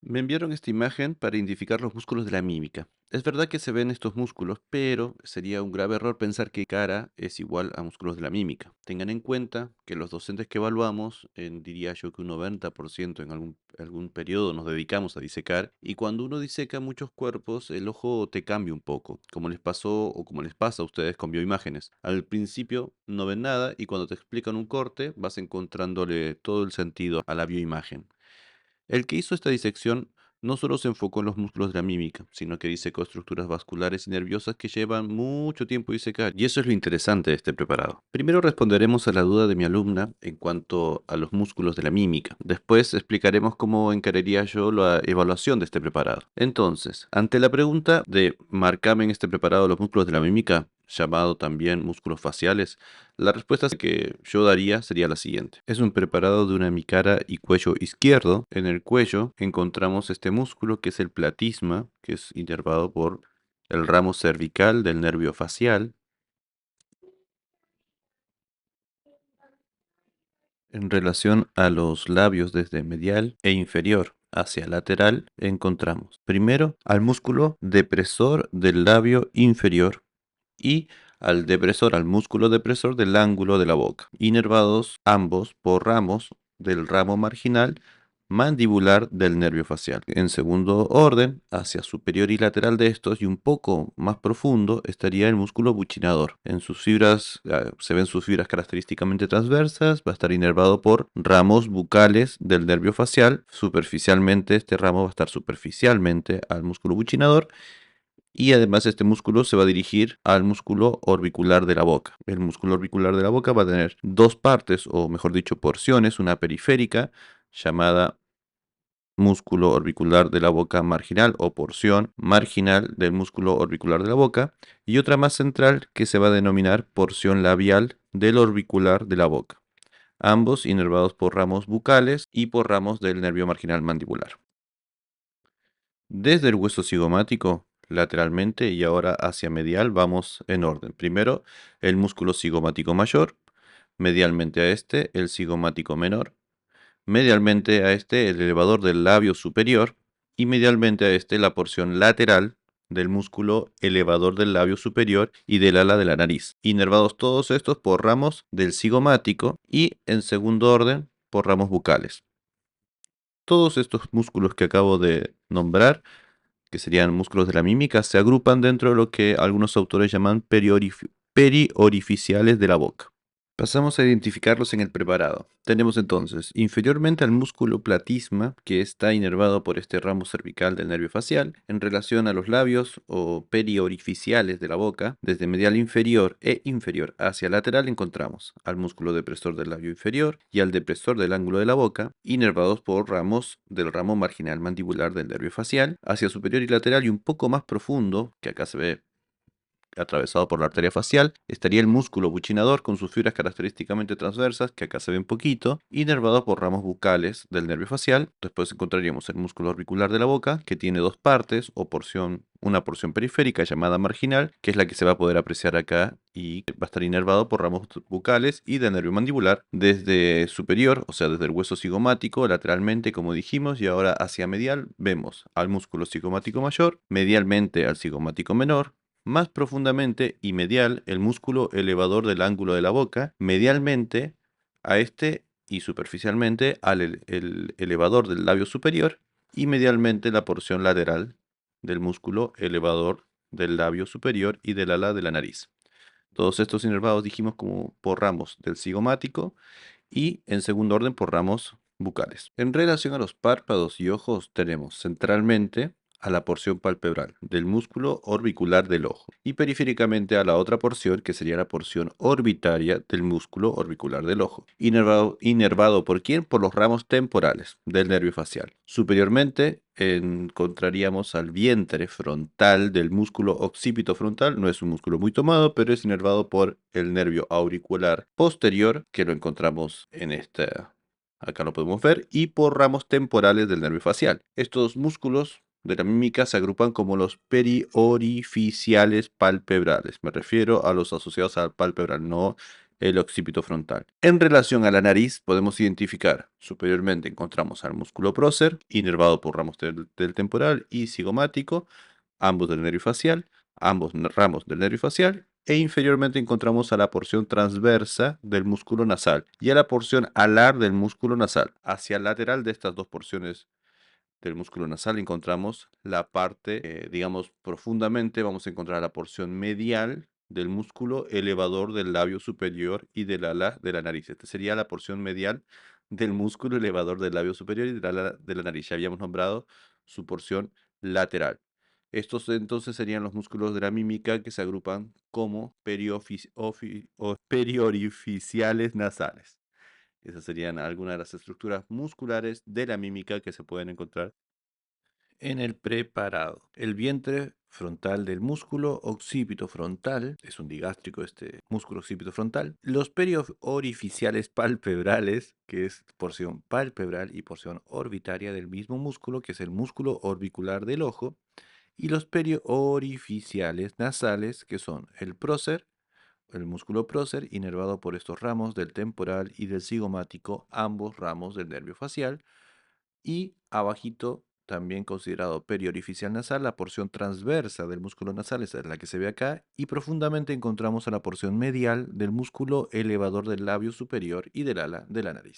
Me enviaron esta imagen para identificar los músculos de la mímica. Es verdad que se ven estos músculos, pero sería un grave error pensar que cara es igual a músculos de la mímica. Tengan en cuenta que los docentes que evaluamos, diría yo que un 90% en algún periodo nos dedicamos a disecar, y cuando uno diseca muchos cuerpos, el ojo te cambia un poco, como les pasó o como les pasa a ustedes con bioimágenes. Al principio no ven nada y cuando te explican un corte vas encontrándole todo el sentido a la bioimagen. El que hizo esta disección no solo se enfocó en los músculos de la mímica, sino que disecó estructuras vasculares y nerviosas que llevan mucho tiempo disecar. Y eso es lo interesante de este preparado. Primero responderemos a la duda de mi alumna en cuanto a los músculos de la mímica. Después explicaremos cómo encararía yo la evaluación de este preparado. Entonces, ante la pregunta de marcame en este preparado los músculos de la mímica, llamado también músculos faciales, la respuesta que yo daría sería la siguiente. Es un preparado de una micara y cuello izquierdo. En el cuello encontramos este músculo que es el platisma, que es inervado por el ramo cervical del nervio facial. En relación a los labios desde medial e inferior hacia lateral, encontramos primero al músculo depresor del labio inferior y al músculo depresor del ángulo de la boca, inervados ambos por ramos del ramo marginal mandibular del nervio facial. En segundo orden, hacia superior y lateral de estos y un poco más profundo estaría el músculo buccinador. En sus fibras se ven sus fibras característicamente transversas, va a estar inervado por ramos bucales del nervio facial. Superficialmente este ramo va a estar superficialmente al músculo buccinador y además este músculo se va a dirigir al músculo orbicular de la boca. El músculo orbicular de la boca va a tener dos partes, o mejor dicho, porciones, una periférica llamada músculo orbicular de la boca marginal o porción marginal del músculo orbicular de la boca y otra más central que se va a denominar porción labial del orbicular de la boca, ambos inervados por ramos bucales y por ramos del nervio marginal mandibular. Desde el hueso cigomático, lateralmente y ahora hacia medial, vamos en orden. Primero, el músculo cigomático mayor, medialmente a este, el cigomático menor, medialmente a este, el elevador del labio superior, y medialmente a este, la porción lateral del músculo elevador del labio superior y del ala de la nariz. Inervados todos estos por ramos del cigomático y, en segundo orden, por ramos bucales. Todos estos músculos que acabo de nombrar que serían músculos de la mímica, se agrupan dentro de lo que algunos autores llaman periorificiales de la boca. Pasamos a identificarlos en el preparado. Tenemos entonces inferiormente al músculo platisma, que está inervado por este ramo cervical del nervio facial, en relación a los labios o periorificiales de la boca, desde medial inferior e inferior hacia lateral encontramos al músculo depresor del labio inferior y al depresor del ángulo de la boca, inervados por ramos del ramo marginal mandibular del nervio facial, hacia superior y lateral y un poco más profundo, que acá se ve atravesado por la arteria facial, estaría el músculo buccinador con sus fibras característicamente transversas, que acá se ven poquito, inervado por ramos bucales del nervio facial. Después encontraríamos el músculo orbicular de la boca, que tiene dos partes o una porción periférica llamada marginal, que es la que se va a poder apreciar acá y va a estar inervado por ramos bucales y del nervio mandibular desde superior, o sea, desde el hueso cigomático, lateralmente, como dijimos, y ahora hacia medial vemos al músculo cigomático mayor, medialmente al cigomático menor, más profundamente y medial el músculo elevador del ángulo de la boca, medialmente a este y superficialmente al el elevador del labio superior y medialmente la porción lateral del músculo elevador del labio superior y del ala de la nariz. Todos estos inervados dijimos como por ramos del cigomático y en segundo orden por ramos bucales. En relación a los párpados y ojos tenemos centralmente a la porción palpebral del músculo orbicular del ojo y periféricamente a la otra porción que sería la porción orbitaria del músculo orbicular del ojo. ¿Inervado por quién? Por los ramos temporales del nervio facial. Superiormente encontraríamos al vientre frontal del músculo occipito frontal. No es un músculo muy tomado, pero es inervado por el nervio auricular posterior, que lo encontramos en esta, acá lo podemos ver, y por ramos temporales del nervio facial. Estos músculos de la mímica se agrupan como los periorificiales palpebrales. Me refiero a los asociados al palpebral, no el occipito frontal. En relación a la nariz, podemos identificar superiormente encontramos al músculo prócer, inervado por ramos del temporal y cigomático, ambos del nervio facial, ramos del nervio facial, e inferiormente encontramos a la porción transversa del músculo nasal y a la porción alar del músculo nasal. Hacia el lateral de estas dos porciones del músculo nasal encontramos la parte, digamos, profundamente vamos a encontrar la porción medial del músculo elevador del labio superior y del ala de la nariz. Esta sería la porción medial del músculo elevador del labio superior y del ala de la nariz. Ya habíamos nombrado su porción lateral. Estos entonces serían los músculos de la mímica que se agrupan como periorificiales nasales. Esas serían algunas de las estructuras musculares de la mímica que se pueden encontrar en el preparado. El vientre frontal del músculo occipito frontal, es un digástrico este músculo occipito frontal. Los periorificiales palpebrales, que es porción palpebral y porción orbitaria del mismo músculo, que es el músculo orbicular del ojo. Y los periorificiales nasales, que son el prócer, el músculo prócer, inervado por estos ramos del temporal y del cigomático, ambos ramos del nervio facial, y abajito, también considerado periorificial nasal, la porción transversa del músculo nasal, esa es la que se ve acá, y profundamente encontramos a la porción medial del músculo elevador del labio superior y del ala de la nariz.